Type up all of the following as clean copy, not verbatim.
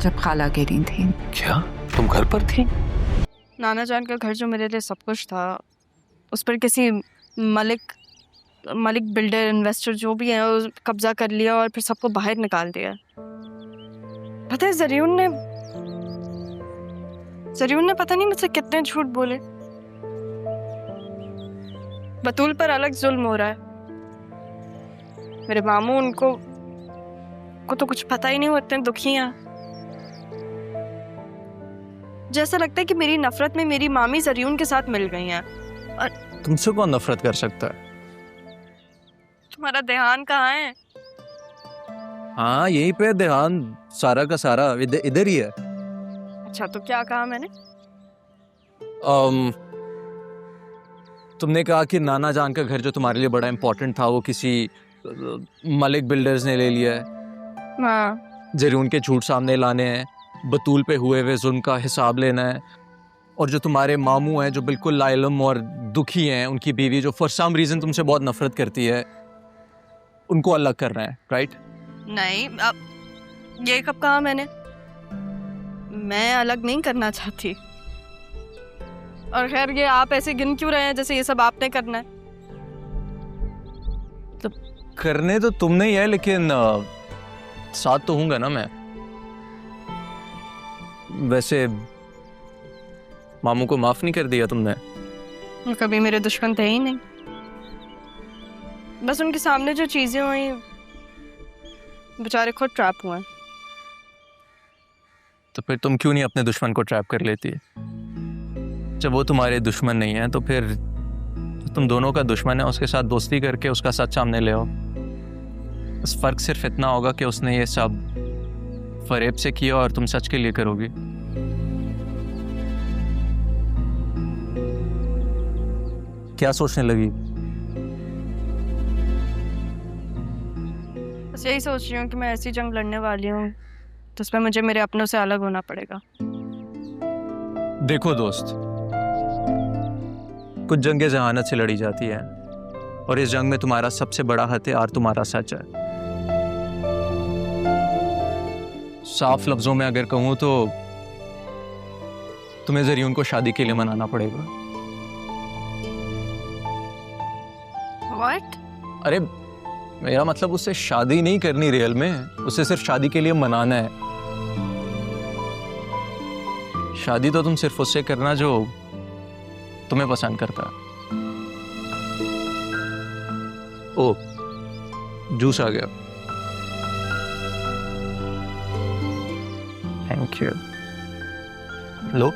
जब खाला गिरी थी। क्या तुम घर पर थी? नाना जान का घर जो मेरे लिए सब कुछ था, उस पर किसी मलिक बिल्डर इन्वेस्टर जो भी है वो कब्जा कर लिया और फिर सबको बाहर निकाल दिया। पता है जरीउन ने पता नहीं मुझसे कितने झूठ बोले। बतूल पर अलग जुल्म हो रहा है। मेरे मामू उनको तो कुछ पता ही नहीं, वो इतने दुखी हैं। जैसा लगता है कि मेरी नफरत में मेरी मामी जरीउन के साथ मिल गई हैं। तुमसे कौन नफरत कर सकता है? तुम्हारा ध्यान कहाँ है? हाँ यहीं पे ध्यान सारा का सारा इधर ही है। अच्छा तो क्या कहा मैंने? तुमने कहा कि नाना जान का घर जो तुम्हारे लिए बड़ा इम्पोर्टेंट था वो किसी मलिक बिल्डर्स ने ले लिया है। हाँ। जरूर के झूठ सामने लाने हैं, बतूल पे हुए हुए जुल्म का हिसाब लेना है, और जो तुम्हारे मामू हैं जो बिल्कुल लाइलम और दुखी हैं, उनकी बीवी जो फॉर सम रीजन तुमसे बहुत नफरत करती है, उनको अलग करना है, राइट? नहीं, अब ये कब कहा मैंने? मैं अलग नहीं करना चाहती। और खैर ये आप ऐसे गिन क्यों रहे हैं जैसे ये सब आपने करना है? तो करने तो तुमने ही है, लेकिन साथ तो हूँगा ना मैं। वैसे मामू को माफ नहीं कर दिया तुमने? वो कभी मेरे दुश्मन थे ही नहीं। बस उनके सामने जो चीजें हुई, बेचारे खुद ट्रैप हुए। तो फिर तुम क्यों नहीं अपने दुश्मन को ट्रैप कर लेती? जब वो तुम्हारे दुश्मन नहीं है तो फिर तुम दोनों का दुश्मन है, उसके साथ दोस्ती करके उसका सच सामने ले आओ। बस फर्क सिर्फ इतना होगा कि उसने ये सब फरेब से किया और तुम सच के लिए करोगी। क्या सोचने लगी? बस यही सोच रही हूँ कि मैं ऐसी जंग लड़ने वाली हूँ तो उसमें मुझे मेरे अपनों से अलग होना पड़ेगा। देखो दोस्त, कुछ जंगें जहानत से लड़ी जाती हैं और इस जंग में तुम्हारा सबसे बड़ा हथियार तुम्हारा सच है। साफ लफ्जों में अगर कहूं तो तुम्हें जरीउन को शादी के लिए मनाना पड़ेगा। What? अरे मेरा मतलब उससे शादी नहीं करनी रियल में, उसे सिर्फ शादी के लिए मनाना है। शादी तो तुम सिर्फ उससे करना जो तुम्हें पसंद करता है। ओ, जूस आ गया। Thank you. लो।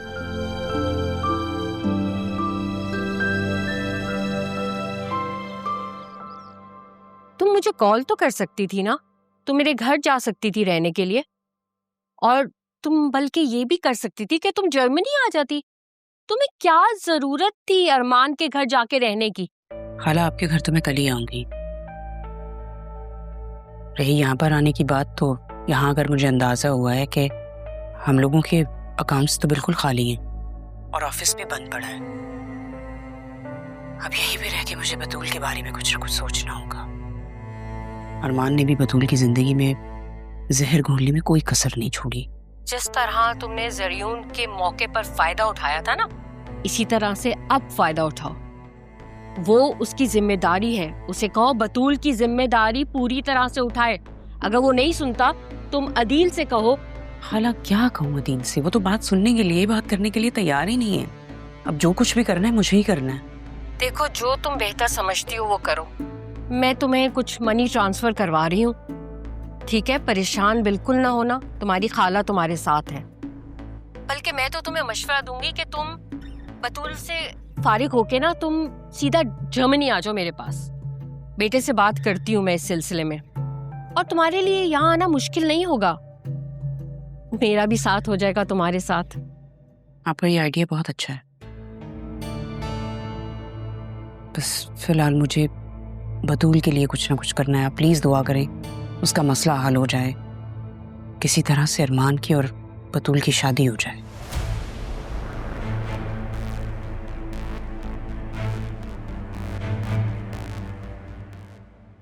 तुम मुझे कॉल तो कर सकती थी ना, तुम मेरे घर जा सकती थी रहने के लिए, और तुम बल्कि ये भी कर सकती थी कि तुम जर्मनी आ जाती। तुम्हें क्या जरूरत थी अरमान के घर जाके रहने की? खाला आपके घर तो मैं कल ही आऊंगी। रही यहाँ पर आने की बात, तो यहाँ अगर मुझे अंदाजा हुआ है कि हम लोगों के अकाउंट्स तो बिल्कुल खाली हैं और ऑफिस भी बंद पड़ा है। अब यहीं पे रह के मुझे बतूल के बारे में कुछ ना कुछ सोचना होगा। अरमान ने भी बतूल की जिंदगी में जहर घोलने में कोई कसर नहीं छोड़ी। जिस तरह तुमने जरीउन के मौके पर फायदा उठाया था ना, इसी तरह से अब फायदा उठाओ। वो उसकी जिम्मेदारी है, उसे कहो बतूल की जिम्मेदारी पूरी तरह से उठाए। अगर वो नहीं सुनता तुम अदील से कहो। खाला क्या कहूँ अदील से, वो तो बात सुनने के लिए, बात करने के लिए तैयार ही नहीं है। अब जो कुछ भी करना है मुझे ही करना है। देखो जो तुम बेहतर समझती हो वो करो। मैं तुम्हें कुछ मनी ट्रांसफर करवा रही हूँ, ठीक है? परेशान बिल्कुल ना होना, तुम्हारी खाला तुम्हारे साथ है। बल्कि मैं तो तुम्हें मशवरा दूंगी कि तुम बतूल से फारिग होके ना तुम सीधा जर्मनी आ जाओ मेरे पास। बेटे से बात करती हूँ मैं इस सिलसिले में, और तुम्हारे लिए यहाँ आना मुश्किल नहीं होगा। मेरा भी साथ हो जाएगा तुम्हारे साथ। आपका ये आइडिया बहुत अच्छा है। बस फिलहाल मुझे बतूल के लिए कुछ ना कुछ करना है। आप प्लीज दुआ करें उसका मसला हल हो जाए, किसी तरह से अरमान की और बतूल की शादी हो जाए।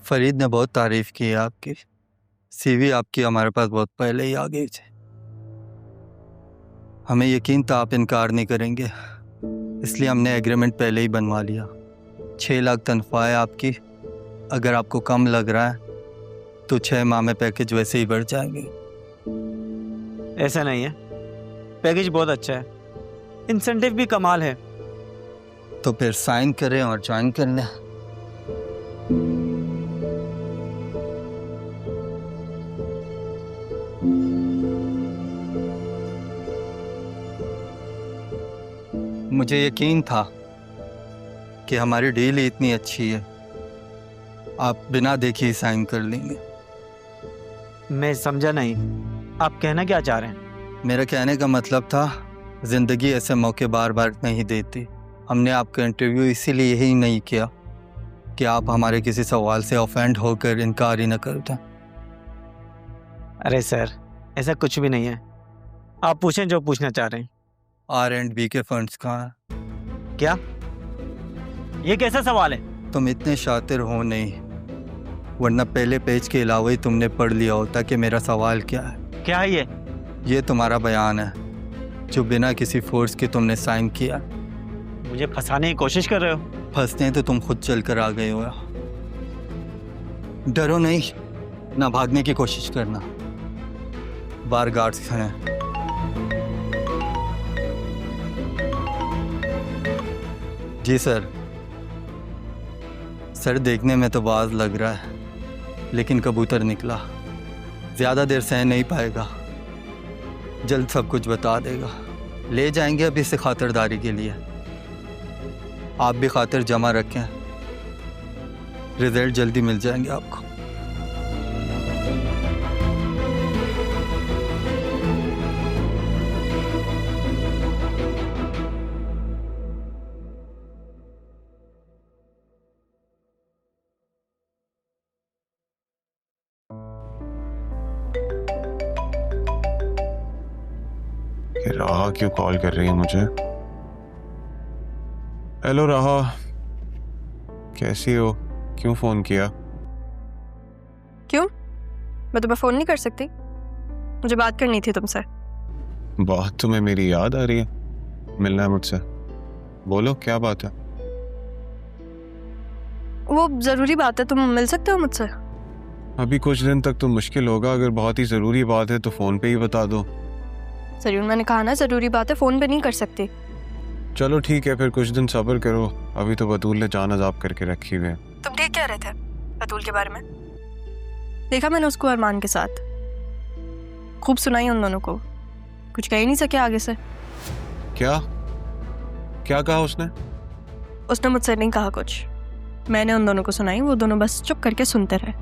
फरीद ने बहुत तारीफ की है आपकी। सीवी आपकी हमारे पास बहुत पहले ही आ गई थी। हमें यकीन था आप इनकार नहीं करेंगे, इसलिए हमने एग्रीमेंट पहले ही बनवा लिया। 6 लाख तनख्वाह है आपकी। अगर आपको कम लग रहा है तो 6 माह में पैकेज वैसे ही बढ़ जाएंगे। ऐसा नहीं है, पैकेज बहुत अच्छा है, इंसेंटिव भी कमाल है। तो फिर साइन करें और ज्वाइन कर लें। मुझे यकीन था कि हमारी डील ही इतनी अच्छी है, आप बिना देखे ही साइन कर लेंगे। मैं समझा नहीं, आप कहना क्या चाह रहे हैं? मेरा कहने का मतलब था, ज़िंदगी ऐसे मौके बार बार नहीं देती। हमने आपका इंटरव्यू इसीलिए ही नहीं किया कि आप हमारे किसी सवाल से ऑफेंड होकर इनकार ही न कर दें। अरे सर, ऐसा कुछ भी नहीं है, आप पूछें जो पूछना चाह रहे हैं। R&B के फंड्स कहाँ हैं? क्या? ये कैसा सवाल है? तुम इतने शातिर हो नहीं, वरना पहले पेज के अलावा ही तुमने पढ़ लिया होता कि मेरा सवाल क्या है। क्या है ये? ये तुम्हारा बयान है जो बिना किसी फोर्स के तुमने साइन किया। मुझे फंसाने की कोशिश कर रहे हो? फंसते हैं तो तुम खुद चल कर आ गए हो। डरो नहीं, ना भागने की कोशिश करना। बार गार्ड्स हैं। जी सर। सर, देखने में तो बाज लग रहा है, लेकिन कबूतर निकला। ज़्यादा देर सह नहीं पाएगा, जल्द सब कुछ बता देगा। ले जाएंगे अभी से खातिरदारी के लिए। आप भी खातिर जमा रखें, रिजल्ट जल्दी मिल जाएंगे आपको। राहा क्यों कॉल कर रही है मुझे? हेलो राहा, कैसी हो? क्यों फोन किया? क्यों? मैं तुम्हें फ़ोन नहीं कर सकती? मुझे बात करनी थी तुमसे। बात तुम्हें मेरी याद आ रही है? मिलना है मुझसे? बोलो क्या बात है? वो ज़रूरी बात है, तुम मिल सकते हो मुझसे? अभी कुछ दिन तक तो मुश्किल होगा। अगर बहुत ही ज़रूरी बात है तो फ़ोन पे ही बता दो। सरियुन, मैंने कहा ना ज़रूरी बात है, फ़ोन पे नहीं कर सकती। चलो ठीक है, फिर कुछ दिन सब्र करो। अभी तो बतूल ने जान अजाब करके रखी हुई है। तुम ठीक कह रहे थे बतूल के बारे में? देखा मैंने उसको अरमान के साथ, खूब सुनाई उन दोनों को, कुछ कह ही नहीं सके आगे से। क्या क्या कहा उसने? उसने मुझसे नहीं कहा कुछ, मैंने उन दोनों को सुनाई, वो दोनों बस चुप करके सुनते रहे।